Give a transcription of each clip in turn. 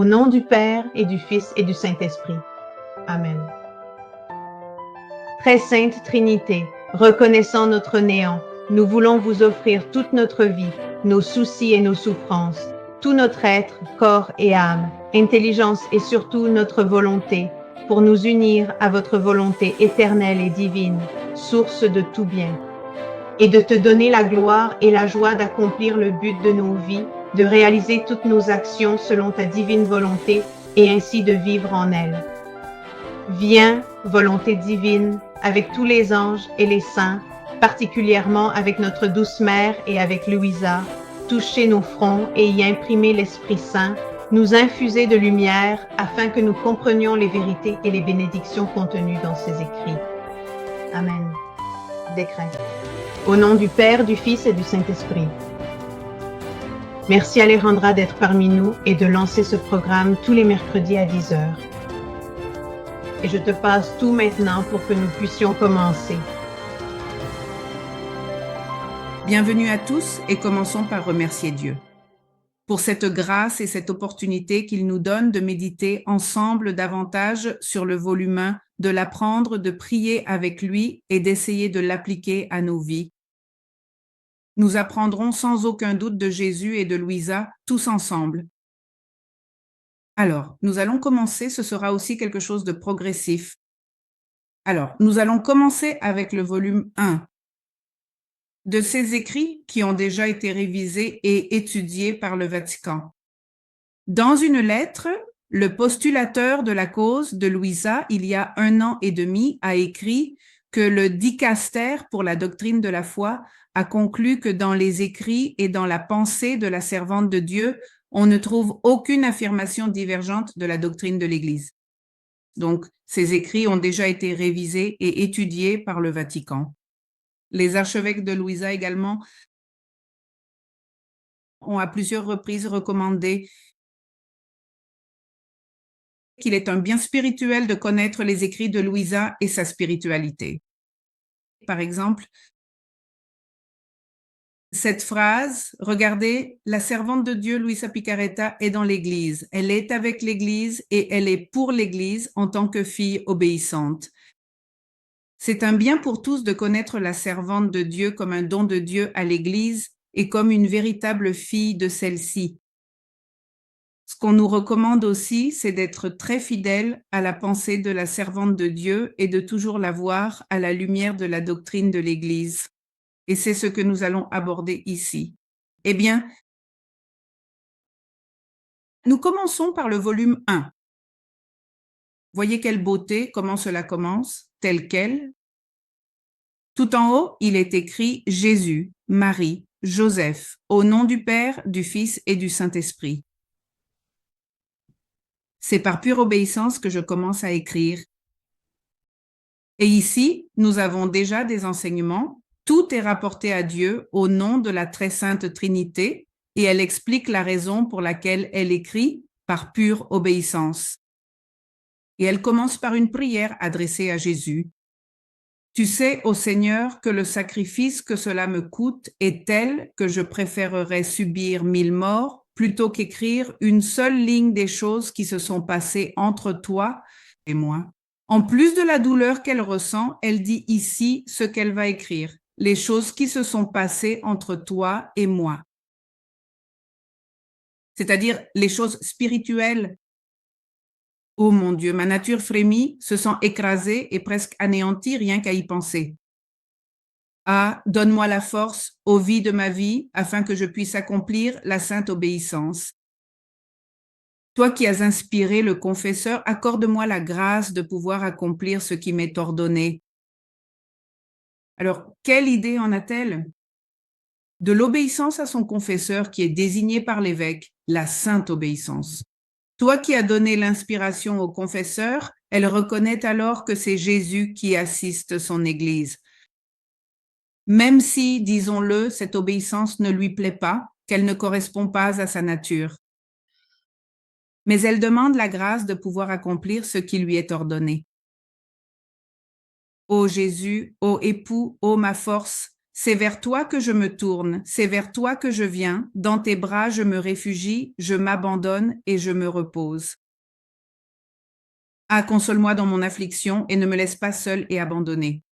Au nom du Père et du Fils et du Saint-Esprit. Amen. Très sainte Trinité, reconnaissant notre néant, nous voulons vous offrir toute notre vie, nos soucis et nos souffrances, tout notre être, corps et âme, intelligence et surtout notre volonté, pour nous unir à votre volonté éternelle et divine, source de tout bien, et de te donner la gloire et la joie d'accomplir le but de nos vies, de réaliser toutes nos actions selon ta divine volonté et ainsi de vivre en elle. Viens, volonté divine, avec tous les anges et les saints, particulièrement avec notre douce mère et avec Louisa, toucher nos fronts et y imprimer l'Esprit Saint, nous infuser de lumière afin que nous comprenions les vérités et les bénédictions contenues dans ces écrits. Amen. Décret. Au nom du Père, du Fils et du Saint-Esprit. Merci Alejandra d'être parmi nous et de lancer ce programme tous les mercredis à 10h. Et je te passe tout maintenant pour que nous puissions commencer. Bienvenue à tous et commençons par remercier Dieu pour cette grâce et cette opportunité qu'il nous donne de méditer ensemble davantage sur le volume 1, de l'apprendre, de prier avec lui et d'essayer de l'appliquer à nos vies. Nous apprendrons sans aucun doute de Jésus et de Louisa tous ensemble. Alors, nous allons commencer, ce sera aussi quelque chose de progressif. Alors, nous allons commencer avec le volume 1 de ces écrits qui ont déjà été révisés et étudiés par le Vatican. Dans une lettre, le postulateur de la cause de Louisa, il y a 1 an et demi, a écrit que le dicaster pour la doctrine de la foi a conclu que dans les écrits et dans la pensée de la servante de Dieu, on ne trouve aucune affirmation divergente de la doctrine de l'Église. Donc, ces écrits ont déjà été révisés et étudiés par le Vatican. Les archevêques de Louisa également ont à plusieurs reprises recommandé qu'il est un bien spirituel de connaître les écrits de Louisa et sa spiritualité. Par exemple, cette phrase, regardez, la servante de Dieu, Luisa Picaretta, est dans l'Église. Elle est avec l'Église et elle est pour l'Église en tant que fille obéissante. C'est un bien pour tous de connaître la servante de Dieu comme un don de Dieu à l'Église et comme une véritable fille de celle-ci. Ce qu'on nous recommande aussi, c'est d'être très fidèle à la pensée de la servante de Dieu et de toujours la voir à la lumière de la doctrine de l'Église. Et c'est ce que nous allons aborder ici. Eh bien, nous commençons par le volume 1. Voyez quelle beauté, comment cela commence, tel quel. Tout en haut, il est écrit Jésus, Marie, Joseph, au nom du Père, du Fils et du Saint-Esprit. C'est par pure obéissance que je commence à écrire. Et ici, nous avons déjà des enseignements. Tout est rapporté à Dieu au nom de la très sainte Trinité et elle explique la raison pour laquelle elle écrit par pure obéissance. Et elle commence par une prière adressée à Jésus. Tu sais, ô Seigneur, que le sacrifice que cela me coûte est tel que je préférerais subir 1000 morts plutôt qu'écrire une seule ligne des choses qui se sont passées entre toi et moi. En plus de la douleur qu'elle ressent, elle dit ici ce qu'elle va écrire, les choses qui se sont passées entre toi et moi. C'est-à-dire les choses spirituelles. Oh mon Dieu, ma nature frémit, se sent écrasée et presque anéantie rien qu'à y penser. Ah, donne-moi la force, ô vie de ma vie, afin que je puisse accomplir la sainte obéissance. Toi qui as inspiré le confesseur, accorde-moi la grâce de pouvoir accomplir ce qui m'est ordonné. Alors, quelle idée en a-t-elle? De l'obéissance à son confesseur qui est désigné par l'évêque, la sainte obéissance. Toi qui as donné l'inspiration au confesseur, elle reconnaît alors que c'est Jésus qui assiste son Église. Même si, disons-le, cette obéissance ne lui plaît pas, qu'elle ne correspond pas à sa nature. Mais elle demande la grâce de pouvoir accomplir ce qui lui est ordonné. Ô Jésus, ô époux, ô ma force, C'est vers toi que je me tourne, c'est vers toi que je viens, dans tes bras je me réfugie, je m'abandonne et je me repose. Ah, console-moi dans mon affliction et ne me laisse pas seule et abandonnée.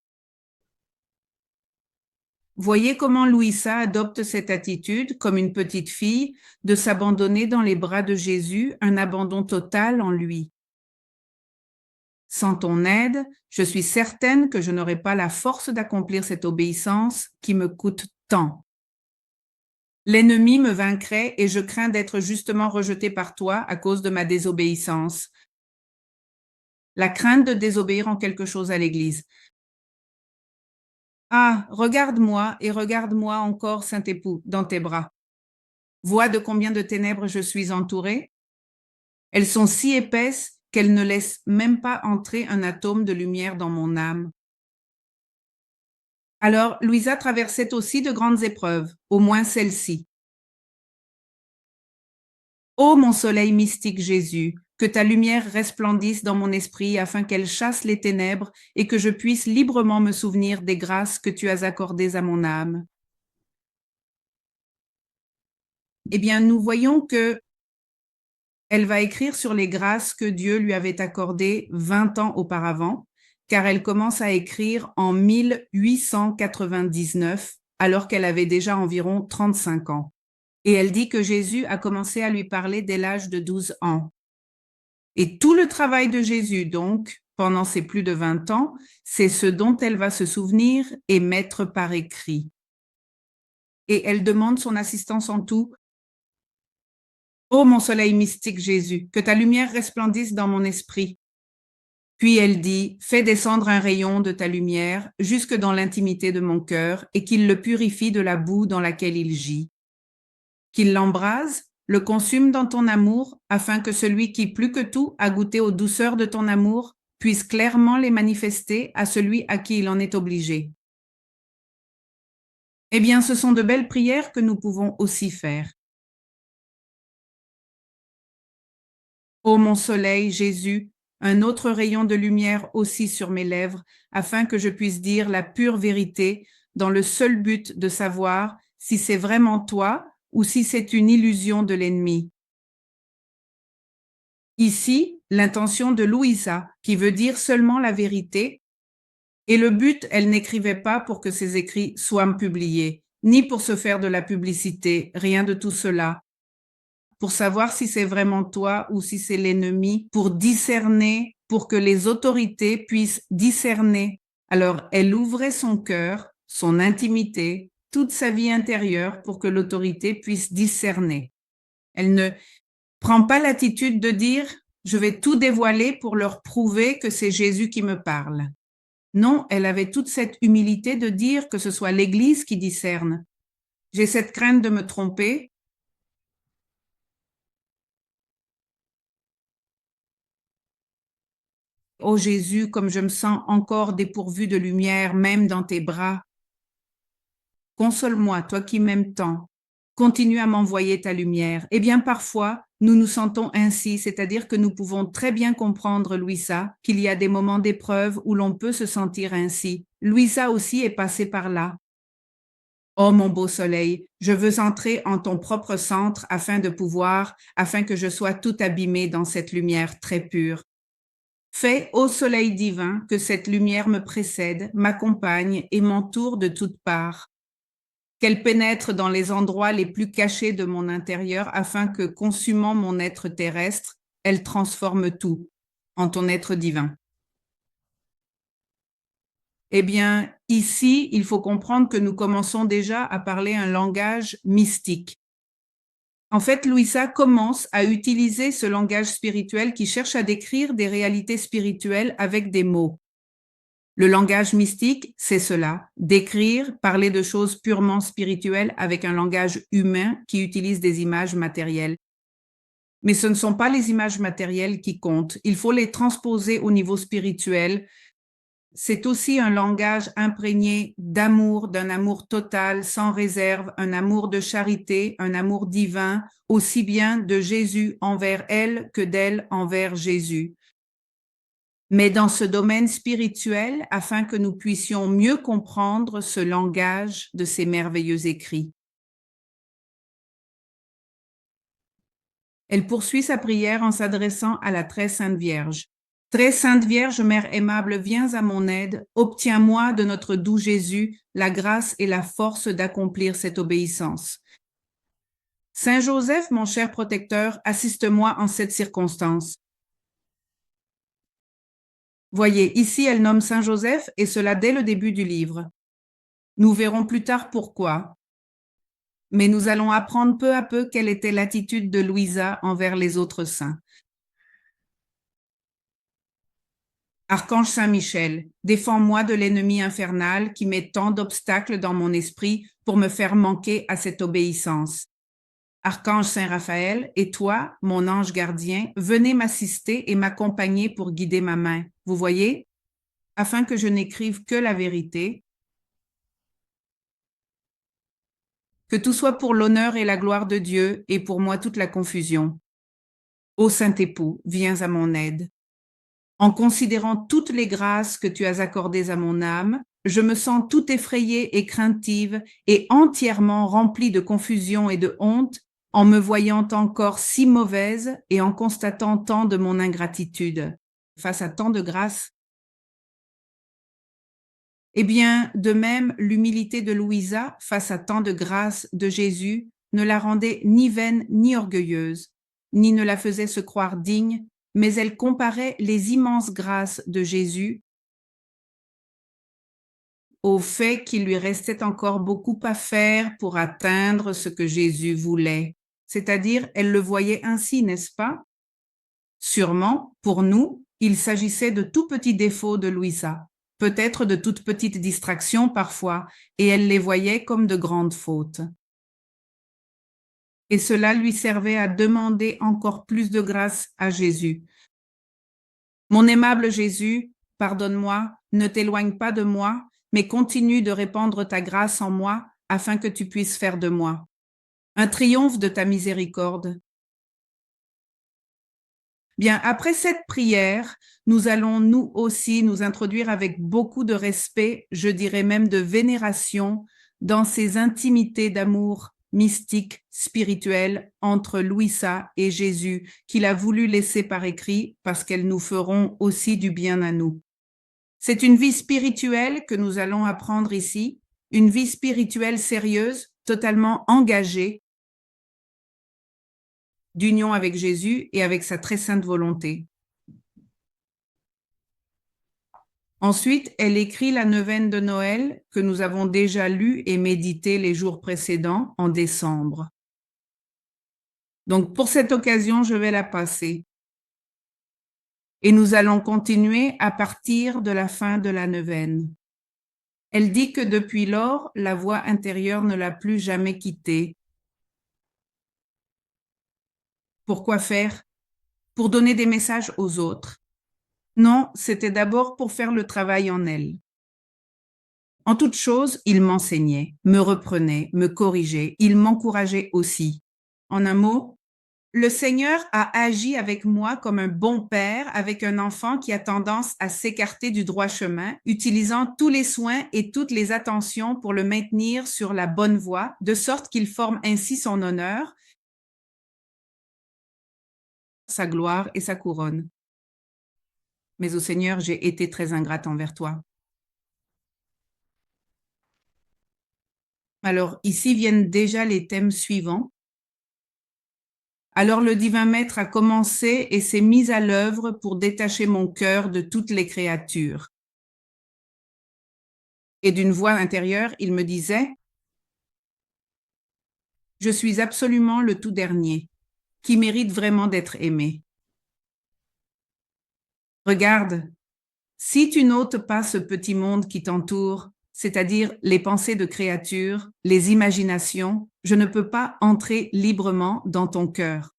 Voyez comment Louisa adopte cette attitude, comme une petite fille, de s'abandonner dans les bras de Jésus, un abandon total en lui. Sans ton aide, je suis certaine que je n'aurai pas la force d'accomplir cette obéissance qui me coûte tant. L'ennemi me vaincrait et je crains d'être justement rejeté par toi à cause de ma désobéissance. La crainte de désobéir en quelque chose à l'Église. Ah, regarde-moi et regarde-moi encore, Saint-Époux, dans tes bras. Vois de combien de ténèbres je suis entourée. Elles sont si épaisses qu'elles ne laissent même pas entrer un atome de lumière dans mon âme. Alors, Louisa traversait aussi de grandes épreuves, au moins celle-ci. Ô mon soleil mystique Jésus, que ta lumière resplendisse dans mon esprit afin qu'elle chasse les ténèbres et que je puisse librement me souvenir des grâces que tu as accordées à mon âme. Eh bien, nous voyons que elle va écrire sur les grâces que Dieu lui avait accordées 20 ans auparavant, car elle commence à écrire en 1899, alors qu'elle avait déjà environ 35 ans. Et elle dit que Jésus a commencé à lui parler dès l'âge de 12 ans. Et tout le travail de Jésus, donc, pendant ces plus de 20 ans, c'est ce dont elle va se souvenir et mettre par écrit. Et elle demande son assistance en tout. Ô mon soleil mystique Jésus, que ta lumière resplendisse dans mon esprit. Puis elle dit, fais descendre un rayon de ta lumière jusque dans l'intimité de mon cœur et qu'il le purifie de la boue dans laquelle il gît. Qu'il l'embrase, le consume dans ton amour, afin que celui qui, plus que tout, a goûté aux douceurs de ton amour, puisse clairement les manifester à celui à qui il en est obligé. Eh bien, ce sont de belles prières que nous pouvons aussi faire. Ô mon soleil, Jésus, un autre rayon de lumière aussi sur mes lèvres, afin que je puisse dire la pure vérité, dans le seul but de savoir si c'est vraiment toi ou si c'est une illusion de l'ennemi. Ici, l'intention de Louisa, qui veut dire seulement la vérité, et le but, elle n'écrivait pas pour que ses écrits soient publiés, ni pour se faire de la publicité, rien de tout cela. Pour savoir si c'est vraiment toi ou si c'est l'ennemi, pour discerner, pour que les autorités puissent discerner. Alors, elle ouvrait son cœur, son intimité, toute sa vie intérieure pour que l'autorité puisse discerner. Elle ne prend pas l'attitude de dire « je vais tout dévoiler pour leur prouver que c'est Jésus qui me parle ». Non, elle avait toute cette humilité de dire que ce soit l'Église qui discerne. J'ai cette crainte de me tromper. Ô Jésus, comme je me sens encore dépourvue de lumière, même dans tes bras. Console-moi, toi qui m'aimes tant. Continue à m'envoyer ta lumière. Eh bien, parfois, nous nous sentons ainsi, c'est-à-dire que nous pouvons très bien comprendre, Louisa, qu'il y a des moments d'épreuve où l'on peut se sentir ainsi. Louisa aussi est passée par là. Oh mon beau soleil, je veux entrer en ton propre centre afin que je sois tout abîmée dans cette lumière très pure. Fais, ô soleil divin, que cette lumière me précède, m'accompagne et m'entoure de toutes parts. Qu'elle pénètre dans les endroits les plus cachés de mon intérieur afin que, consumant mon être terrestre, elle transforme tout en ton être divin. Eh bien, ici, il faut comprendre que nous commençons déjà à parler un langage mystique. En fait, Louisa commence à utiliser ce langage spirituel qui cherche à décrire des réalités spirituelles avec des mots. Le langage mystique, c'est cela, décrire, parler de choses purement spirituelles avec un langage humain qui utilise des images matérielles. Mais ce ne sont pas les images matérielles qui comptent, il faut les transposer au niveau spirituel. C'est aussi un langage imprégné d'amour, d'un amour total, sans réserve, un amour de charité, un amour divin, aussi bien de Jésus envers elle que d'elle envers Jésus. mais dans ce domaine spirituel afin que nous puissions mieux comprendre ce langage de ces merveilleux écrits. Elle poursuit sa prière en s'adressant à la très sainte Vierge. Très sainte Vierge, Mère aimable, viens à mon aide, obtiens-moi de notre doux Jésus la grâce et la force d'accomplir cette obéissance. Saint Joseph, mon cher protecteur, assiste-moi en cette circonstance. Voyez, ici elle nomme Saint Joseph et cela dès le début du livre. Nous verrons plus tard pourquoi. Mais nous allons apprendre peu à peu quelle était l'attitude de Louisa envers les autres saints. Archange Saint-Michel, défends-moi de l'ennemi infernal qui met tant d'obstacles dans mon esprit pour me faire manquer à cette obéissance. Archange Saint-Raphaël, et toi, mon ange gardien, venez m'assister et m'accompagner pour guider ma main. Vous voyez, afin que je n'écrive que la vérité, que tout soit pour l'honneur et la gloire de Dieu et pour moi toute la confusion. Ô Saint-Époux, viens à mon aide. En considérant toutes les grâces que tu as accordées à mon âme, je me sens tout effrayée et craintive et entièrement remplie de confusion et de honte en me voyant encore si mauvaise et en constatant tant de mon ingratitude face à tant de grâces. Eh bien, de même, l'humilité de Louisa face à tant de grâces de Jésus ne la rendait ni vaine ni orgueilleuse, ni ne la faisait se croire digne, mais elle comparait les immenses grâces de Jésus au fait qu'il lui restait encore beaucoup à faire pour atteindre ce que Jésus voulait. C'est-à-dire, elle le voyait ainsi, n'est-ce pas? Sûrement, pour nous, il s'agissait de tout petits défauts de Louisa, peut-être de toutes petites distractions parfois, et elle les voyait comme de grandes fautes. Et cela lui servait à demander encore plus de grâce à Jésus. Mon aimable Jésus, pardonne-moi, ne t'éloigne pas de moi, mais continue de répandre ta grâce en moi afin que tu puisses faire de moi un triomphe de ta miséricorde. Bien, après cette prière, nous allons nous aussi nous introduire avec beaucoup de respect, je dirais même de vénération, dans ces intimités d'amour mystique, spirituel entre Louisa et Jésus, qu'il a voulu laisser par écrit parce qu'elles nous feront aussi du bien à nous. C'est une vie spirituelle que nous allons apprendre ici, une vie spirituelle sérieuse, totalement engagée, d'union avec Jésus et avec sa très sainte volonté. Ensuite, elle écrit la neuvaine de Noël que nous avons déjà lue et méditée les jours précédents en décembre. Donc, pour cette occasion, je vais la passer. Et nous allons continuer à partir de la fin de la neuvaine. Elle dit que depuis lors, la voix intérieure ne l'a plus jamais quittée. Pourquoi faire? Pour donner des messages aux autres. Non, c'était d'abord pour faire le travail en elle. En toute chose, il m'enseignait, me reprenait, me corrigeait, il m'encourageait aussi. En un mot, le Seigneur a agi avec moi comme un bon père avec un enfant qui a tendance à s'écarter du droit chemin, utilisant tous les soins et toutes les attentions pour le maintenir sur la bonne voie, de sorte qu'il forme ainsi son honneur, sa gloire et sa couronne. Mais au Seigneur, j'ai été très ingrate envers toi. Alors, ici viennent déjà les thèmes suivants. Alors le divin maître a commencé et s'est mis à l'œuvre pour détacher mon cœur de toutes les créatures. Et d'une voix intérieure, il me disait « Je suis absolument le tout dernier, qui mérite vraiment d'être aimé. Regarde, si tu n'ôtes pas ce petit monde qui t'entoure, c'est-à-dire les pensées de créatures, les imaginations, je ne peux pas entrer librement dans ton cœur.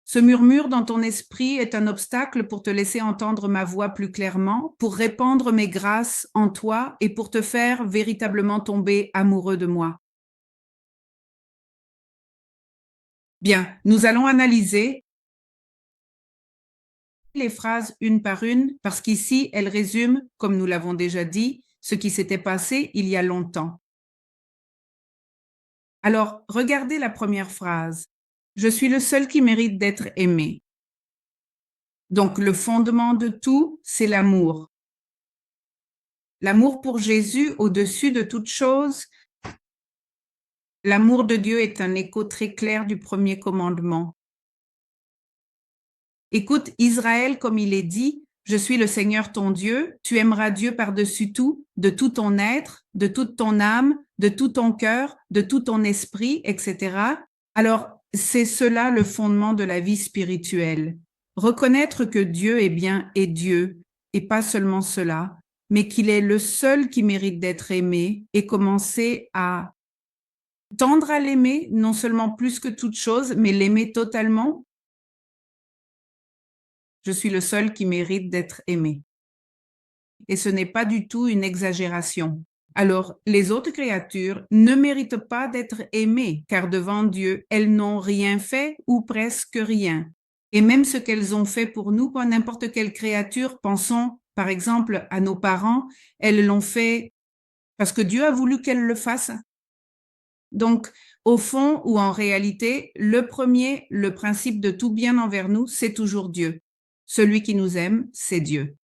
Ce murmure dans ton esprit est un obstacle pour te laisser entendre ma voix plus clairement, pour répandre mes grâces en toi et pour te faire véritablement tomber amoureux de moi. Bien, nous allons analyser les phrases une par une parce qu'ici, elles résument, comme nous l'avons déjà dit, ce qui s'était passé il y a longtemps. Alors, regardez la première phrase. Je suis le seul qui mérite d'être aimé. Donc, le fondement de tout, c'est l'amour. L'amour pour Jésus au-dessus de toute chose. L'amour de Dieu est un écho très clair du premier commandement. Écoute, Israël, comme il est dit, je suis le Seigneur ton Dieu, tu aimeras Dieu par-dessus tout, de tout ton être, de toute ton âme, de tout ton cœur, de tout ton esprit, etc. Alors, c'est cela le fondement de la vie spirituelle. Reconnaître que Dieu est bien et Dieu, et pas seulement cela, mais qu'il est le seul qui mérite d'être aimé et commencer à tendre à l'aimer, non seulement plus que toute chose, mais l'aimer totalement. Je suis le seul qui mérite d'être aimé. Et ce n'est pas du tout une exagération. Alors, les autres créatures ne méritent pas d'être aimées, car devant Dieu, elles n'ont rien fait ou presque rien. Et même ce qu'elles ont fait pour nous, pas n'importe quelle créature, pensons par exemple à nos parents, elles l'ont fait parce que Dieu a voulu qu'elles le fassent. Donc, au fond ou en réalité, le principe de tout bien envers nous, c'est toujours Dieu. Celui qui nous aime, c'est Dieu.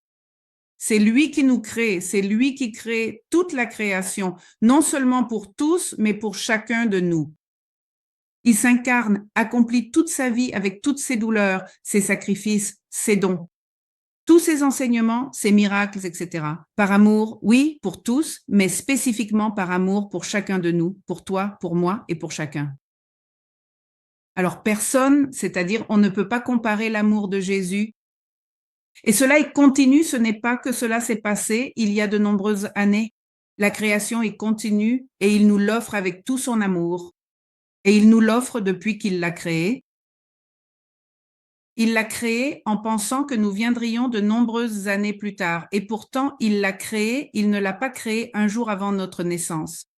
C'est lui qui nous crée, c'est lui qui crée toute la création, non seulement pour tous, mais pour chacun de nous. Il s'incarne, accomplit toute sa vie avec toutes ses douleurs, ses sacrifices, ses dons. Tous ses enseignements, ses miracles, etc. Par amour, oui, pour tous, mais spécifiquement par amour pour chacun de nous, pour toi, pour moi et pour chacun. Alors personne, c'est-à-dire on ne peut pas comparer l'amour de Jésus. Et cela est continu, ce n'est pas que cela s'est passé il y a de nombreuses années. La création est continue et il nous l'offre avec tout son amour. Et il nous l'offre depuis qu'il l'a créé. Il l'a créé en pensant que nous viendrions de nombreuses années plus tard. Et pourtant, il l'a créé, il ne l'a pas créé un jour avant notre naissance.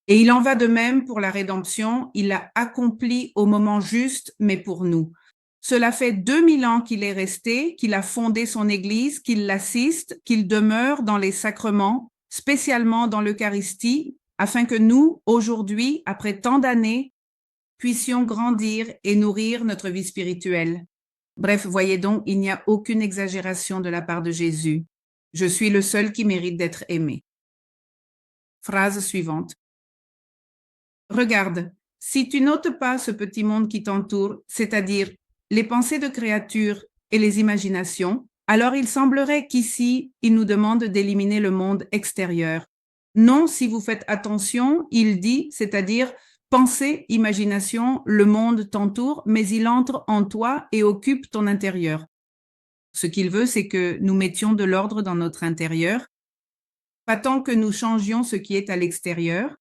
Et il en va de même pour la rédemption. Il l'a accompli au moment juste, mais pour nous. Cela fait 2000 ans qu'il est resté, qu'il a fondé son Église, qu'il l'assiste, qu'il demeure dans les sacrements, spécialement dans l'Eucharistie, afin que nous, aujourd'hui, après tant d'années, puissions grandir et nourrir notre vie spirituelle. Bref, voyez donc, il n'y a aucune exagération de la part de Jésus. Je suis le seul qui mérite d'être aimé. Phrase suivante. Regarde, si tu notes pas ce petit monde qui t'entoure, c'est-à-dire les pensées de créatures et les imaginations, alors il semblerait qu'ici, il nous demande d'éliminer le monde extérieur. Non, si vous faites attention, il dit, c'est-à-dire pensée, imagination, le monde t'entoure, mais il entre en toi et occupe ton intérieur. Ce qu'il veut, c'est que nous mettions de l'ordre dans notre intérieur, pas tant que nous changions ce qui est à l'extérieur.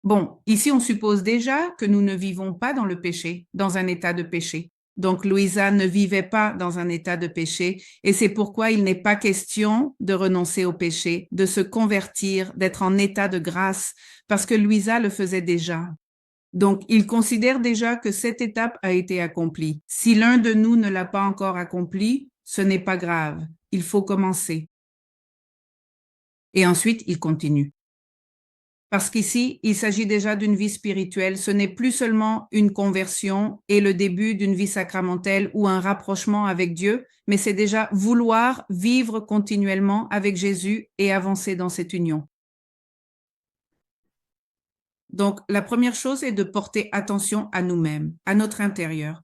Bon, ici, on suppose déjà que nous ne vivons pas dans le péché, dans un état de péché. Donc, Louisa ne vivait pas dans un état de péché et c'est pourquoi il n'est pas question de renoncer au péché, de se convertir, d'être en état de grâce, parce que Louisa le faisait déjà. Donc, il considère déjà que cette étape a été accomplie. Si l'un de nous ne l'a pas encore accomplie, ce n'est pas grave. Il faut commencer. Et ensuite, il continue. Parce qu'ici, il s'agit déjà d'une vie spirituelle. Ce n'est plus seulement une conversion et le début d'une vie sacramentelle ou un rapprochement avec Dieu, mais c'est déjà vouloir vivre continuellement avec Jésus et avancer dans cette union. Donc, la première chose est de porter attention à nous-mêmes, à notre intérieur.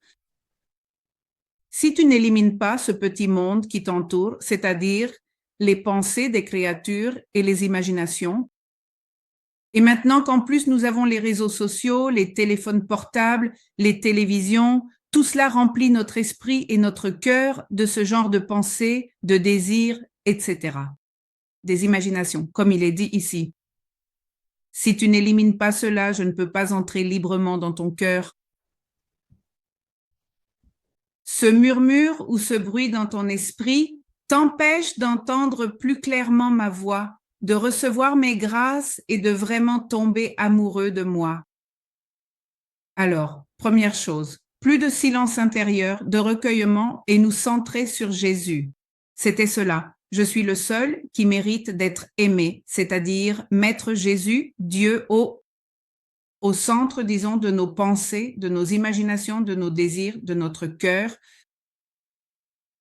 Si tu n'élimines pas ce petit monde qui t'entoure, c'est-à-dire les pensées des créatures et les imaginations, et maintenant qu'en plus nous avons les réseaux sociaux, les téléphones portables, les télévisions, tout cela remplit notre esprit et notre cœur de ce genre de pensées, de désirs, etc. Des imaginations, comme il est dit ici. Si tu n'élimines pas cela, je ne peux pas entrer librement dans ton cœur. Ce murmure ou ce bruit dans ton esprit t'empêche d'entendre plus clairement ma voix, de recevoir mes grâces et de vraiment tomber amoureux de moi. Alors, première chose, plus de silence intérieur, de recueillement et nous centrer sur Jésus. C'était cela. Je suis le seul qui mérite d'être aimé, c'est-à-dire mettre Jésus, Dieu, au centre, disons, de nos pensées, de nos imaginations, de nos désirs, de notre cœur.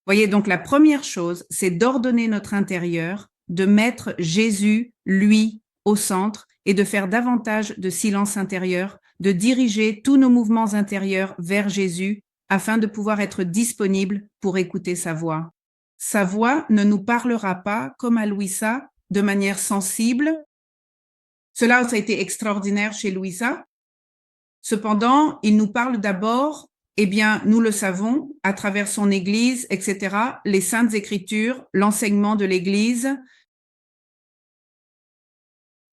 Voyez, donc la première chose, c'est d'ordonner notre intérieur, de mettre Jésus, lui, au centre et de faire davantage de silence intérieur, de diriger tous nos mouvements intérieurs vers Jésus afin de pouvoir être disponible pour écouter sa voix. Sa voix ne nous parlera pas, comme à Louisa, de manière sensible. Cela a été extraordinaire chez Louisa. Cependant, il nous parle d'abord, eh bien, nous le savons, à travers son Église, etc., les Saintes Écritures, l'enseignement de l'Église,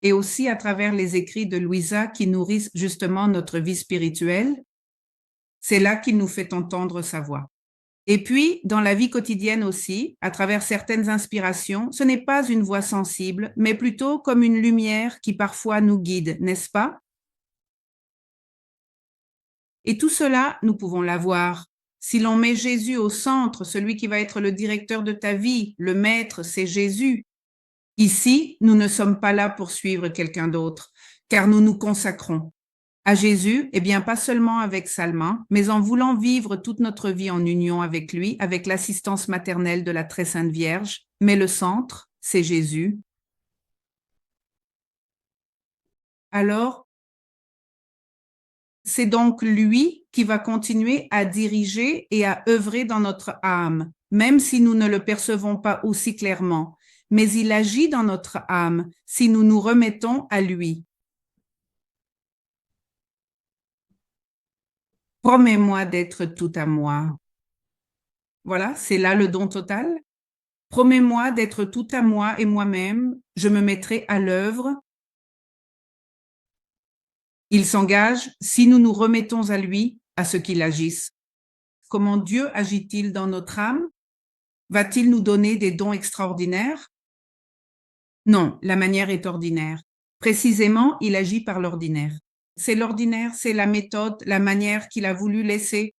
et aussi à travers les écrits de Louisa qui nourrissent justement notre vie spirituelle. C'est là qu'il nous fait entendre sa voix. Et puis, dans la vie quotidienne aussi, à travers certaines inspirations, ce n'est pas une voix sensible, mais plutôt comme une lumière qui parfois nous guide, n'est-ce pas? Et tout cela, nous pouvons l'avoir. Si l'on met Jésus au centre, celui qui va être le directeur de ta vie, le maître, c'est Jésus. Ici, nous ne sommes pas là pour suivre quelqu'un d'autre, car nous nous consacrons à Jésus, eh bien, pas seulement avec Salma, mais en voulant vivre toute notre vie en union avec lui, avec l'assistance maternelle de la Très Sainte Vierge. Mais le centre, c'est Jésus. Alors, c'est donc lui qui va continuer à diriger et à œuvrer dans notre âme, même si nous ne le percevons pas aussi clairement. Mais il agit dans notre âme si nous nous remettons à lui. Promets-moi d'être tout à moi. Voilà, c'est là le don total. Promets-moi d'être tout à moi et moi-même, je me mettrai à l'œuvre. Il s'engage, si nous nous remettons à lui, à ce qu'il agisse. Comment Dieu agit-il dans notre âme? Va-t-il nous donner des dons extraordinaires? Non, la manière est ordinaire. Précisément, il agit par l'ordinaire. C'est l'ordinaire, c'est la méthode, la manière qu'il a voulu laisser.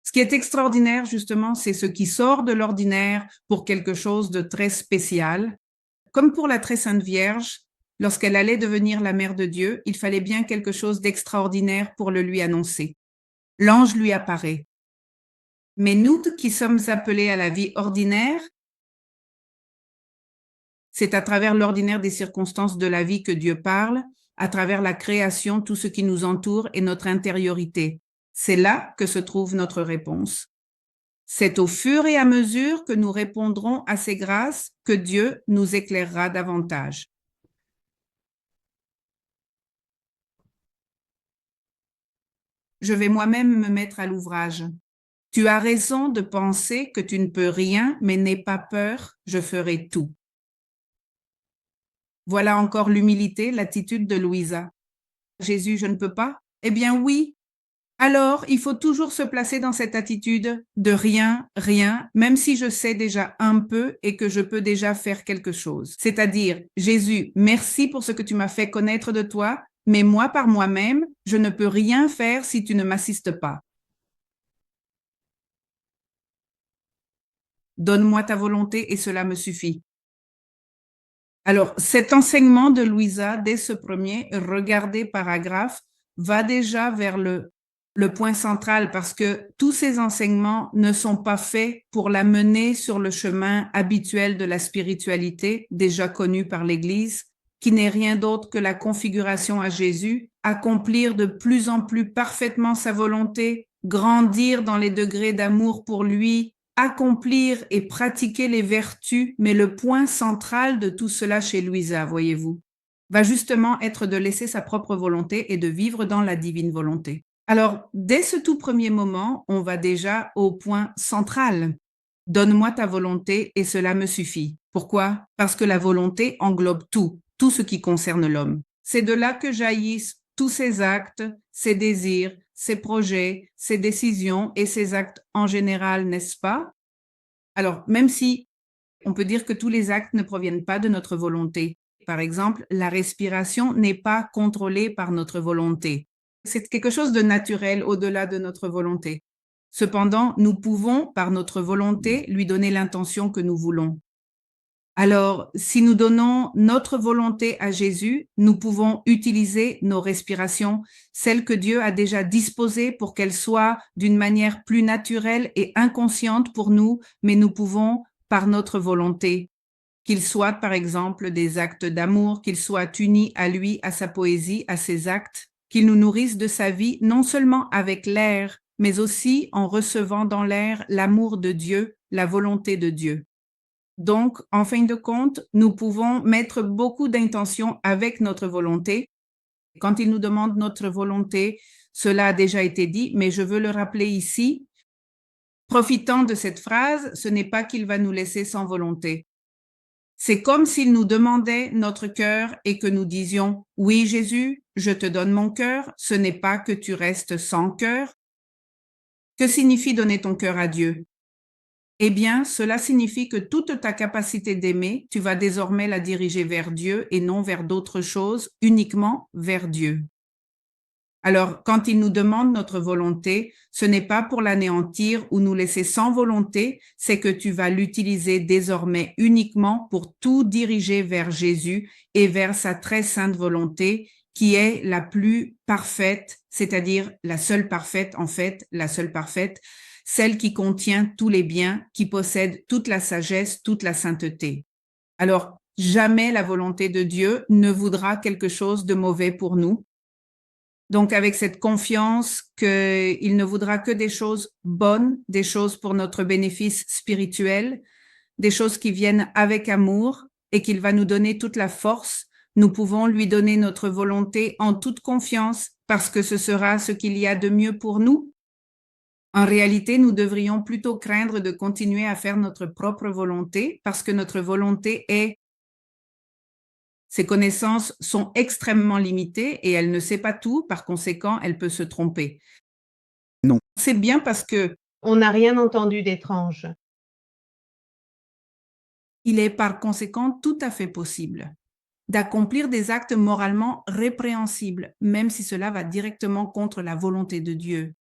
Ce qui est extraordinaire, justement, c'est ce qui sort de l'ordinaire pour quelque chose de très spécial. Comme pour la Très Sainte Vierge, lorsqu'elle allait devenir la mère de Dieu, il fallait bien quelque chose d'extraordinaire pour le lui annoncer. L'ange lui apparaît. Mais nous qui sommes appelés à la vie ordinaire, c'est à travers l'ordinaire des circonstances de la vie que Dieu parle, à travers la création, tout ce qui nous entoure et notre intériorité. C'est là que se trouve notre réponse. C'est au fur et à mesure que nous répondrons à ces grâces que Dieu nous éclairera davantage. Je vais moi-même me mettre à l'ouvrage. Tu as raison de penser que tu ne peux rien, mais n'aie pas peur, je ferai tout. Voilà encore l'humilité, l'attitude de Louisa. Jésus, je ne peux pas? Eh bien oui. Alors, il faut toujours se placer dans cette attitude de rien, rien, même si je sais déjà un peu et que je peux déjà faire quelque chose. C'est-à-dire, Jésus, merci pour ce que tu m'as fait connaître de toi, mais moi, par moi-même, je ne peux rien faire si tu ne m'assistes pas. Donne-moi ta volonté et cela me suffit. Alors, cet enseignement de Louisa, dès ce premier, regardez paragraphe, va déjà vers le point central parce que tous ces enseignements ne sont pas faits pour la mener sur le chemin habituel de la spiritualité, déjà connu par l'Église, qui n'est rien d'autre que la configuration à Jésus, accomplir de plus en plus parfaitement sa volonté, grandir dans les degrés d'amour pour lui, accomplir et pratiquer les vertus, mais le point central de tout cela chez Louisa, voyez-vous, va justement être de laisser sa propre volonté et de vivre dans la divine volonté. Alors, dès ce tout premier moment, on va déjà au point central. Donne-moi ta volonté et cela me suffit. Pourquoi? Parce que la volonté englobe tout ce qui concerne l'homme. C'est de là que jaillissent tous ses actes, ses désirs, ses projets, ses décisions et ses actes en général, n'est-ce pas? Alors, même si on peut dire que tous les actes ne proviennent pas de notre volonté. Par exemple, la respiration n'est pas contrôlée par notre volonté. C'est quelque chose de naturel au-delà de notre volonté. Cependant, nous pouvons, par notre volonté, lui donner l'intention que nous voulons. Alors, si nous donnons notre volonté à Jésus, nous pouvons utiliser nos respirations, celles que Dieu a déjà disposées pour qu'elles soient d'une manière plus naturelle et inconsciente pour nous, mais nous pouvons, par notre volonté, qu'ils soient par exemple des actes d'amour, qu'ils soient unis à lui, à sa poésie, à ses actes, qu'ils nous nourrissent de sa vie, non seulement avec l'air, mais aussi en recevant dans l'air l'amour de Dieu, la volonté de Dieu. Donc, en fin de compte, nous pouvons mettre beaucoup d'intentions avec notre volonté. Quand il nous demande notre volonté, cela a déjà été dit, mais je veux le rappeler ici. Profitant de cette phrase, ce n'est pas qu'il va nous laisser sans volonté. C'est comme s'il nous demandait notre cœur et que nous disions « Oui, Jésus, je te donne mon cœur, ce n'est pas que tu restes sans cœur. » Que signifie donner ton cœur à Dieu? Eh bien, cela signifie que toute ta capacité d'aimer, tu vas désormais la diriger vers Dieu et non vers d'autres choses, uniquement vers Dieu. Alors, quand il nous demande notre volonté, ce n'est pas pour l'anéantir ou nous laisser sans volonté, c'est que tu vas l'utiliser désormais uniquement pour tout diriger vers Jésus et vers sa très sainte volonté, qui est la plus parfaite, c'est-à-dire la seule parfaite, en fait, la seule parfaite, celle qui contient tous les biens, qui possède toute la sagesse, toute la sainteté. Alors, jamais la volonté de Dieu ne voudra quelque chose de mauvais pour nous. Donc, avec cette confiance qu'il ne voudra que des choses bonnes, des choses pour notre bénéfice spirituel, des choses qui viennent avec amour et qu'il va nous donner toute la force, nous pouvons lui donner notre volonté en toute confiance parce que ce sera ce qu'il y a de mieux pour nous. En réalité, nous devrions plutôt craindre de continuer à faire notre propre volonté parce que notre volonté est ses connaissances sont extrêmement limitées et elle ne sait pas tout, par conséquent, elle peut se tromper. Non. C'est bien parce que On n'a rien entendu d'étrange. il est par conséquent tout à fait possible d'accomplir des actes moralement répréhensibles, même si cela va directement contre la volonté de Dieu.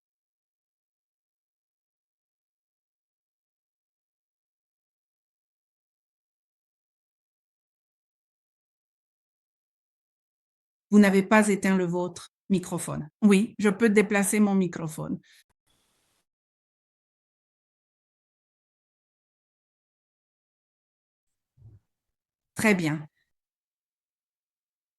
Vous n'avez pas éteint le vôtre microphone. Oui, je peux déplacer mon microphone. Très bien.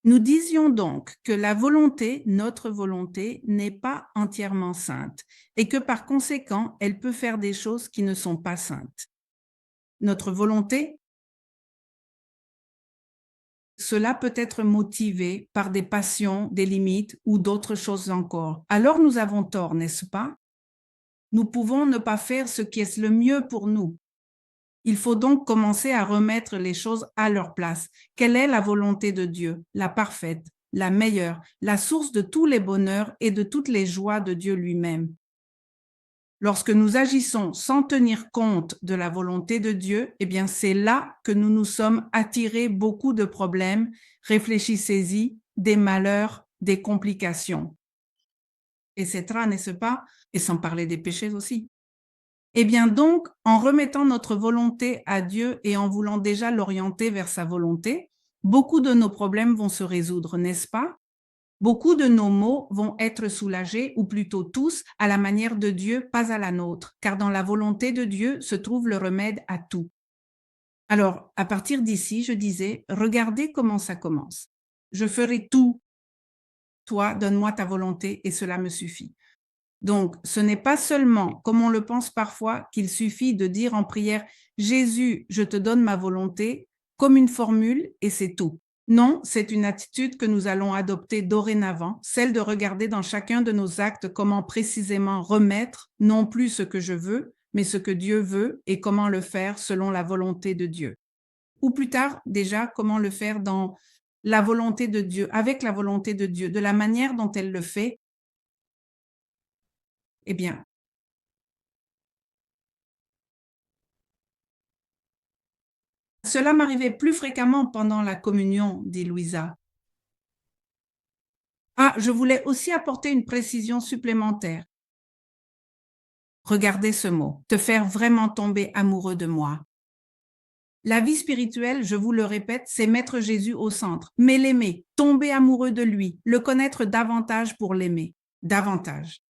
Nous disions donc que la volonté, notre volonté, n'est pas entièrement sainte et que par conséquent, elle peut faire des choses qui ne sont pas saintes. Notre volonté, cela peut être motivé par des passions, des limites ou d'autres choses encore. Alors nous avons tort, n'est-ce pas? Nous pouvons ne pas faire ce qui est le mieux pour nous. Il faut donc commencer à remettre les choses à leur place. Quelle est la volonté de Dieu, la parfaite, la meilleure, la source de tous les bonheurs et de toutes les joies de Dieu lui-même? Lorsque nous agissons sans tenir compte de la volonté de Dieu, eh bien c'est là que nous nous sommes attirés beaucoup de problèmes, réfléchissez-y, des malheurs, des complications, etc., n'est-ce pas? Et sans parler des péchés aussi. Eh bien donc, en remettant notre volonté à Dieu et en voulant déjà l'orienter vers sa volonté, beaucoup de nos problèmes vont se résoudre, n'est-ce pas? Beaucoup de nos maux vont être soulagés, ou plutôt tous, à la manière de Dieu, pas à la nôtre, car dans la volonté de Dieu se trouve le remède à tout. Alors, à partir d'ici, je disais, regardez comment ça commence. Je ferai tout. Toi, donne-moi ta volonté et cela me suffit. Donc, ce n'est pas seulement, comme on le pense parfois, qu'il suffit de dire en prière « Jésus, je te donne ma volonté » comme une formule et c'est tout. Non, c'est une attitude que nous allons adopter dorénavant, celle de regarder dans chacun de nos actes comment précisément remettre non plus ce que je veux, mais ce que Dieu veut et comment le faire selon la volonté de Dieu. Ou plus tard, déjà, comment le faire dans la volonté de Dieu, avec la volonté de Dieu, de la manière dont elle le fait. Eh bien, cela m'arrivait plus fréquemment pendant la communion, dit Louisa. Ah, je voulais aussi apporter une précision supplémentaire. Regardez ce mot, te faire vraiment tomber amoureux de moi. La vie spirituelle, je vous le répète, c'est mettre Jésus au centre, mais l'aimer, tomber amoureux de lui, le connaître davantage pour l'aimer, davantage.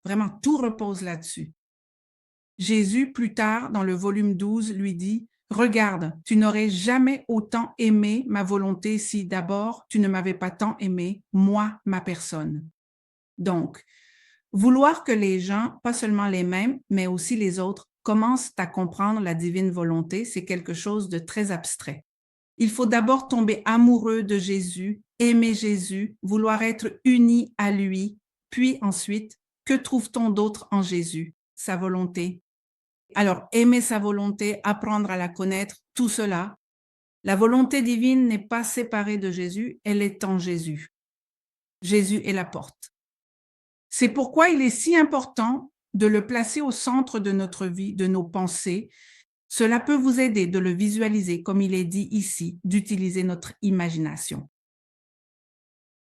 Vraiment, tout repose là-dessus. Jésus, plus tard, dans le volume 12, lui dit, « Regarde, tu n'aurais jamais autant aimé ma volonté si d'abord tu ne m'avais pas tant aimé, moi, ma personne. » Donc, vouloir que les gens, pas seulement les mêmes, mais aussi les autres, commencent à comprendre la divine volonté, c'est quelque chose de très abstrait. Il faut d'abord tomber amoureux de Jésus, aimer Jésus, vouloir être uni à lui, puis ensuite, que trouve-t-on d'autre en Jésus? Sa volonté. Alors, aimer sa volonté, apprendre à la connaître, tout cela, la volonté divine n'est pas séparée de Jésus, elle est en Jésus. Jésus est la porte. C'est pourquoi il est si important de le placer au centre de notre vie, de nos pensées. Cela peut vous aider de le visualiser, comme il est dit ici, d'utiliser notre imagination.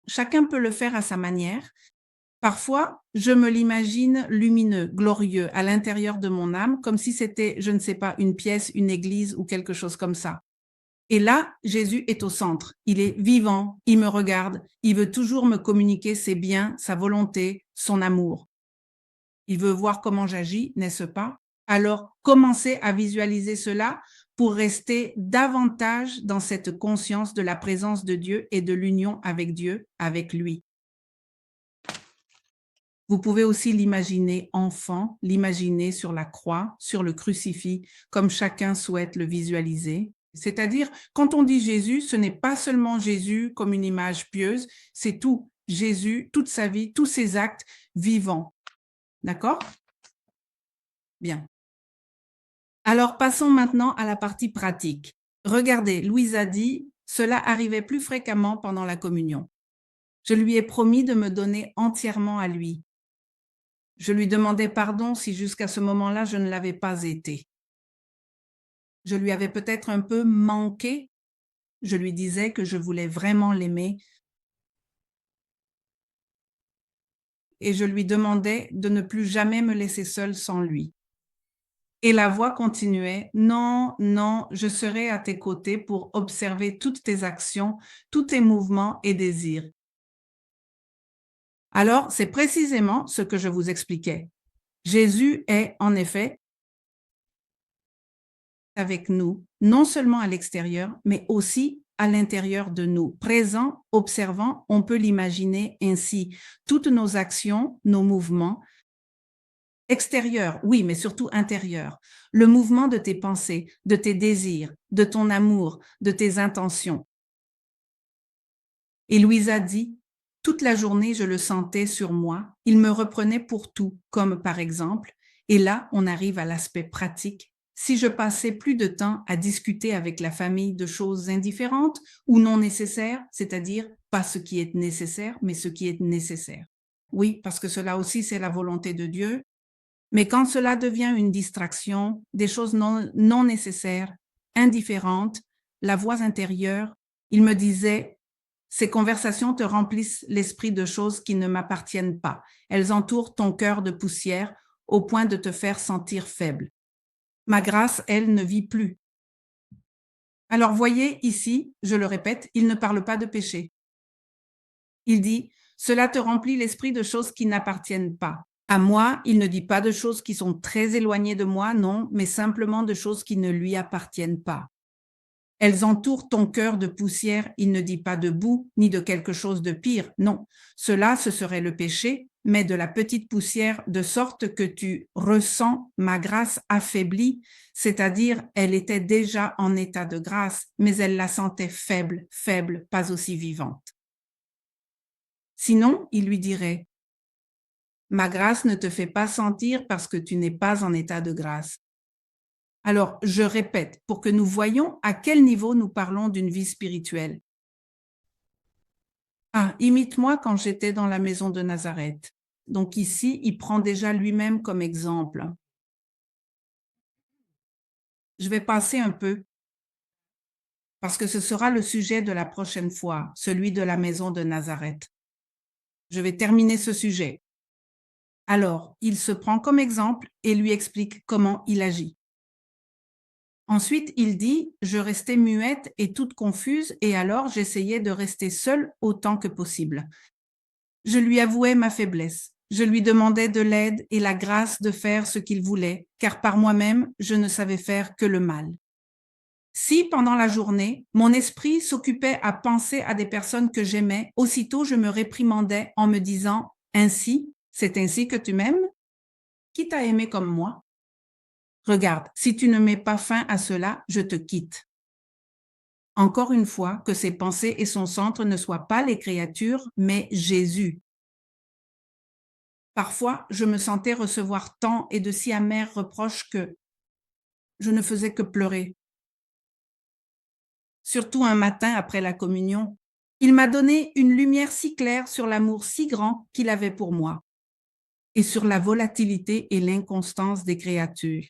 Chacun peut le faire à sa manière. Parfois, je me l'imagine lumineux, glorieux, à l'intérieur de mon âme, comme si c'était, je ne sais pas, une pièce, une église ou quelque chose comme ça. Et là, Jésus est au centre. Il est vivant, il me regarde, il veut toujours me communiquer ses biens, sa volonté, son amour. Il veut voir comment j'agis, n'est-ce pas? Alors, commencez à visualiser cela pour rester davantage dans cette conscience de la présence de Dieu et de l'union avec Dieu, avec lui. Vous pouvez aussi l'imaginer enfant, l'imaginer sur la croix, sur le crucifix, comme chacun souhaite le visualiser. C'est-à-dire, quand on dit Jésus, ce n'est pas seulement Jésus comme une image pieuse, c'est tout. Jésus, toute sa vie, tous ses actes vivants. D'accord? Bien. Alors, passons maintenant à la partie pratique. Regardez, Louise a dit, cela arrivait plus fréquemment pendant la communion. Je lui ai promis de me donner entièrement à lui. Je lui demandais pardon si jusqu'à ce moment-là, je ne l'avais pas été. Je lui avais peut-être un peu manqué. Je lui disais que je voulais vraiment l'aimer. Et je lui demandais de ne plus jamais me laisser seule sans lui. Et la voix continuait, « Non, non, je serai à tes côtés pour observer toutes tes actions, tous tes mouvements et désirs. » Alors, c'est précisément ce que je vous expliquais. Jésus est, en effet, avec nous, non seulement à l'extérieur, mais aussi à l'intérieur de nous. Présent, observant, on peut l'imaginer ainsi. Toutes nos actions, nos mouvements, extérieurs, oui, mais surtout intérieurs. Le mouvement de tes pensées, de tes désirs, de ton amour, de tes intentions. Et Louise a dit, toute la journée, je le sentais sur moi. Il me reprenait pour tout, comme par exemple, et là, on arrive à l'aspect pratique. Si je passais plus de temps à discuter avec la famille de choses indifférentes ou non nécessaires, c'est-à-dire pas ce qui est nécessaire, mais ce qui est nécessaire. Oui, parce que cela aussi, c'est la volonté de Dieu. Mais quand cela devient une distraction, des choses non nécessaires, indifférentes, la voix intérieure, il me disait, ces conversations te remplissent l'esprit de choses qui ne m'appartiennent pas. Elles entourent ton cœur de poussière au point de te faire sentir faible. Ma grâce, elle, ne vit plus. Alors voyez ici, je le répète, il ne parle pas de péché. Il dit, cela te remplit l'esprit de choses qui n'appartiennent pas. À moi, il ne dit pas de choses qui sont très éloignées de moi, non, mais simplement de choses qui ne lui appartiennent pas. Elles entourent ton cœur de poussière, il ne dit pas de boue, ni de quelque chose de pire, non. Cela, ce serait le péché, mais de la petite poussière, de sorte que tu ressens ma grâce affaiblie, c'est-à-dire elle était déjà en état de grâce, mais elle la sentait faible, faible, pas aussi vivante. Sinon, il lui dirait, ma grâce ne te fait pas sentir parce que tu n'es pas en état de grâce. Alors, je répète, pour que nous voyions à quel niveau nous parlons d'une vie spirituelle. Ah, imite-moi quand j'étais dans la maison de Nazareth. Donc ici, il prend déjà lui-même comme exemple. Je vais passer un peu, parce que ce sera le sujet de la prochaine fois, celui de la maison de Nazareth. Je vais terminer ce sujet. Alors, il se prend comme exemple et lui explique comment il agit. Ensuite, il dit, je restais muette et toute confuse et alors j'essayais de rester seule autant que possible. Je lui avouais ma faiblesse. Je lui demandais de l'aide et la grâce de faire ce qu'il voulait, car par moi-même, je ne savais faire que le mal. Si, pendant la journée, mon esprit s'occupait à penser à des personnes que j'aimais, aussitôt je me réprimandais en me disant « Ainsi, c'est ainsi que tu m'aimes? Qui t'a aimé comme moi? Regarde, si tu ne mets pas fin à cela, je te quitte. » Encore une fois, que ses pensées et son centre ne soient pas les créatures, mais Jésus. Parfois, je me sentais recevoir tant et de si amers reproches que je ne faisais que pleurer. Surtout un matin après la communion, il m'a donné une lumière si claire sur l'amour si grand qu'il avait pour moi et sur la volatilité et l'inconstance des créatures.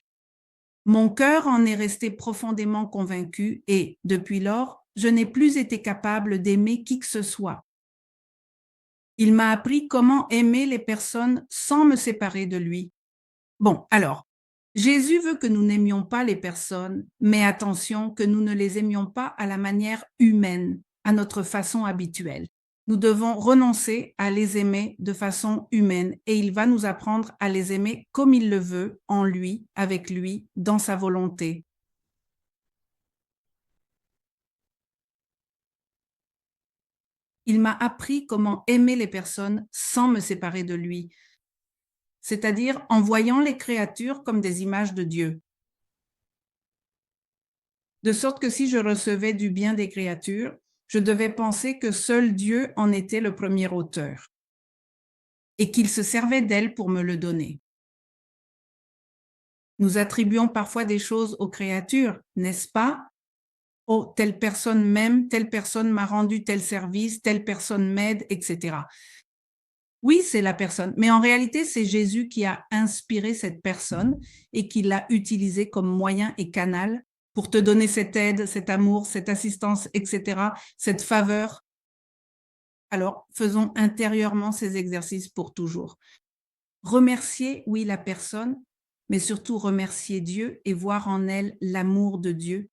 Mon cœur en est resté profondément convaincu et, depuis lors, je n'ai plus été capable d'aimer qui que ce soit. Il m'a appris comment aimer les personnes sans me séparer de lui. Bon, alors, Jésus veut que nous n'aimions pas les personnes, mais attention, que nous ne les aimions pas à la manière humaine, à notre façon habituelle. Nous devons renoncer à les aimer de façon humaine et il va nous apprendre à les aimer comme il le veut, en lui, avec lui, dans sa volonté. Il m'a appris comment aimer les personnes sans me séparer de lui, c'est-à-dire en voyant les créatures comme des images de Dieu. De sorte que si je recevais du bien des créatures, je devais penser que seul Dieu en était le premier auteur et qu'il se servait d'elles pour me le donner. Nous attribuons parfois des choses aux créatures, n'est-ce pas? Oh, telle personne m'aime, telle personne m'a rendu tel service, telle personne m'aide, etc. Oui, c'est la personne, mais en réalité, c'est Jésus qui a inspiré cette personne et qui l'a utilisée comme moyen et canal pour te donner cette aide, cet amour, cette assistance, etc., cette faveur. Alors, faisons intérieurement ces exercices pour toujours. Remercier, oui, la personne, mais surtout remercier Dieu et voir en elle l'amour de Dieu.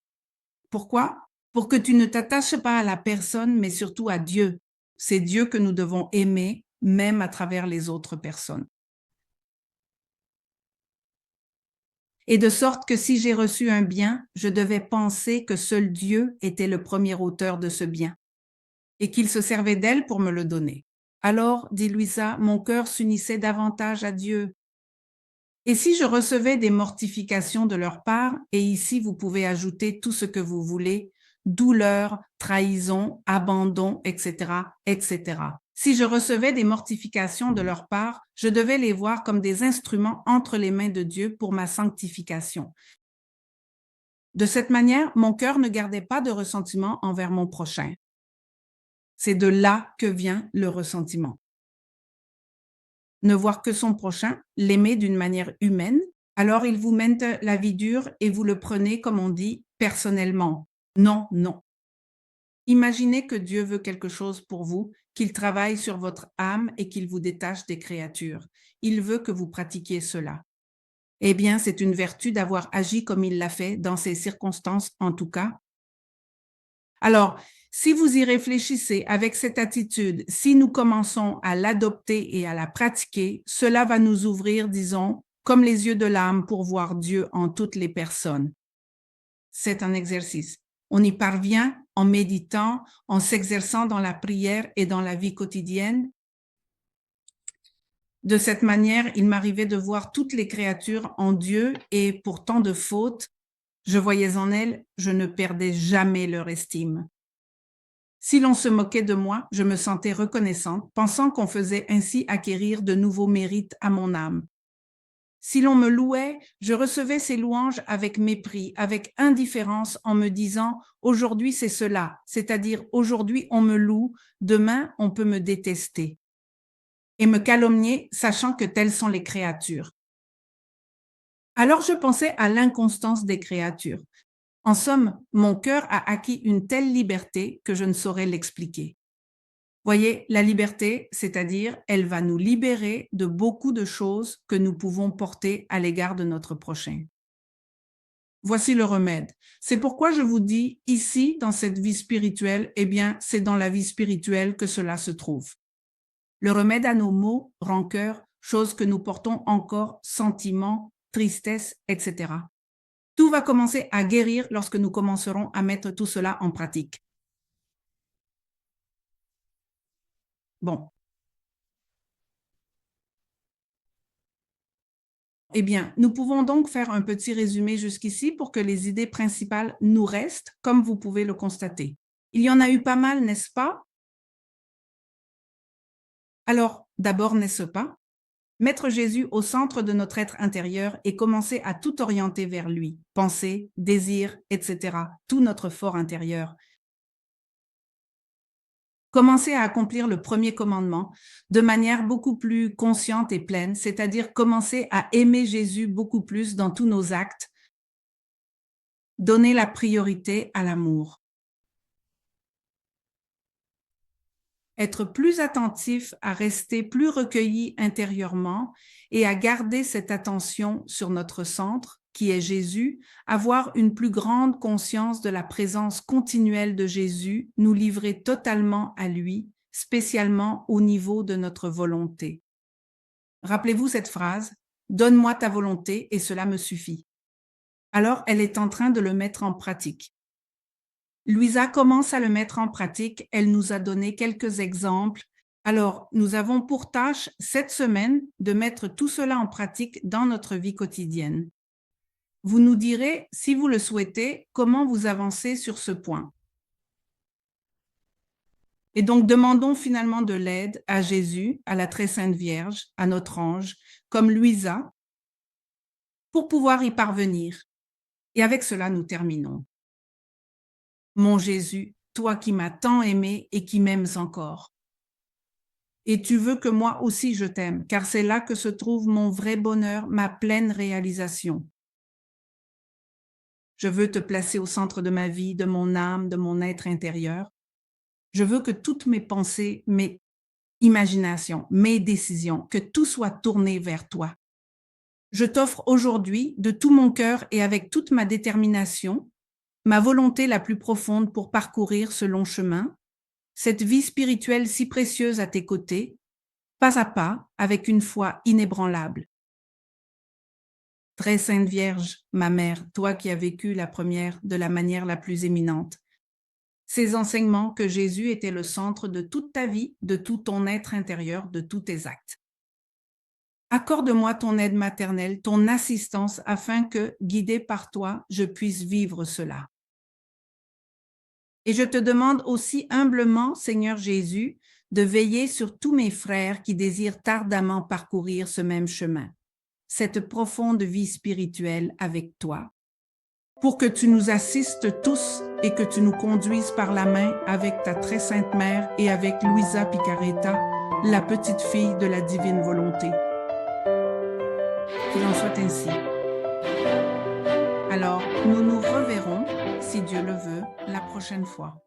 Pourquoi? Pour que tu ne t'attaches pas à la personne, mais surtout à Dieu. C'est Dieu que nous devons aimer, même à travers les autres personnes. Et de sorte que si j'ai reçu un bien, je devais penser que seul Dieu était le premier auteur de ce bien et qu'il se servait d'elle pour me le donner. Alors, dit Louisa, mon cœur s'unissait davantage à Dieu. Et si je recevais des mortifications de leur part, et ici vous pouvez ajouter tout ce que vous voulez, douleur, trahison, abandon, etc., etc. Si je recevais des mortifications de leur part, je devais les voir comme des instruments entre les mains de Dieu pour ma sanctification. De cette manière, mon cœur ne gardait pas de ressentiment envers mon prochain. C'est de là que vient le ressentiment. Ne voir que son prochain, l'aimer d'une manière humaine, alors il vous mène la vie dure et vous le prenez, comme on dit, personnellement. Non, non. Imaginez que Dieu veut quelque chose pour vous, qu'il travaille sur votre âme et qu'il vous détache des créatures. Il veut que vous pratiquiez cela. Eh bien, c'est une vertu d'avoir agi comme il l'a fait, dans ces circonstances en tout cas. Alors, si vous y réfléchissez avec cette attitude, si nous commençons à l'adopter et à la pratiquer, cela va nous ouvrir, disons, comme les yeux de l'âme pour voir Dieu en toutes les personnes. C'est un exercice. On y parvient en méditant, en s'exerçant dans la prière et dans la vie quotidienne. De cette manière, il m'arrivait de voir toutes les créatures en Dieu et pour tant de fautes, je voyais en elles, je ne perdais jamais leur estime. Si l'on se moquait de moi, je me sentais reconnaissante, pensant qu'on faisait ainsi acquérir de nouveaux mérites à mon âme. Si l'on me louait, je recevais ces louanges avec mépris, avec indifférence, en me disant « aujourd'hui c'est cela », c'est-à-dire « aujourd'hui on me loue, demain on peut me détester » et me calomnier, sachant que telles sont les créatures. Alors je pensais à l'inconstance des créatures. En somme, mon cœur a acquis une telle liberté que je ne saurais l'expliquer. Voyez, la liberté, c'est-à-dire, elle va nous libérer de beaucoup de choses que nous pouvons porter à l'égard de notre prochain. Voici le remède. C'est pourquoi je vous dis ici, dans cette vie spirituelle, eh bien, c'est dans la vie spirituelle que cela se trouve. Le remède à nos maux, rancœurs, choses que nous portons encore, sentiments, tristesse, etc. Tout va commencer à guérir lorsque nous commencerons à mettre tout cela en pratique. Bon. Eh bien, nous pouvons donc faire un petit résumé jusqu'ici pour que les idées principales nous restent, comme vous pouvez le constater. Il y en a eu pas mal, n'est-ce pas? Alors, d'abord, n'est-ce pas? Mettre Jésus au centre de notre être intérieur et commencer à tout orienter vers lui, pensée, désir, etc., tout notre fort intérieur. Commencer à accomplir le premier commandement de manière beaucoup plus consciente et pleine, c'est-à-dire commencer à aimer Jésus beaucoup plus dans tous nos actes, donner la priorité à l'amour. Être plus attentif à rester plus recueilli intérieurement et à garder cette attention sur notre centre, qui est Jésus, avoir une plus grande conscience de la présence continuelle de Jésus, nous livrer totalement à lui, spécialement au niveau de notre volonté. Rappelez-vous cette phrase, « Donne-moi ta volonté et cela me suffit ». Alors, elle est en train de le mettre en pratique. Louisa commence à le mettre en pratique. Elle nous a donné quelques exemples. Alors, nous avons pour tâche cette semaine de mettre tout cela en pratique dans notre vie quotidienne. Vous nous direz, si vous le souhaitez, comment vous avancez sur ce point. Et donc, demandons finalement de l'aide à Jésus, à la très sainte Vierge, à notre ange, comme Louisa, pour pouvoir y parvenir. Et avec cela, nous terminons. Mon Jésus, toi qui m'as tant aimé et qui m'aimes encore. Et tu veux que moi aussi je t'aime, car c'est là que se trouve mon vrai bonheur, ma pleine réalisation. Je veux te placer au centre de ma vie, de mon âme, de mon être intérieur. Je veux que toutes mes pensées, mes imaginations, mes décisions, que tout soit tourné vers toi. Je t'offre aujourd'hui, de tout mon cœur et avec toute ma détermination, ma volonté la plus profonde pour parcourir ce long chemin, cette vie spirituelle si précieuse à tes côtés, pas à pas, avec une foi inébranlable. Très Sainte Vierge, ma mère, toi qui as vécu la première de la manière la plus éminente, ces enseignements que Jésus était le centre de toute ta vie, de tout ton être intérieur, de tous tes actes. Accorde-moi ton aide maternelle, ton assistance, afin que, guidée par toi, je puisse vivre cela. Et je te demande aussi humblement, Seigneur Jésus, de veiller sur tous mes frères qui désirent ardemment parcourir ce même chemin, cette profonde vie spirituelle avec toi, pour que tu nous assistes tous et que tu nous conduises par la main avec ta très sainte mère et avec Louisa Picaretta, la petite fille de la divine volonté. Qu'il en soit ainsi. Alors, nous nous reverrons, si Dieu le veut, la prochaine fois.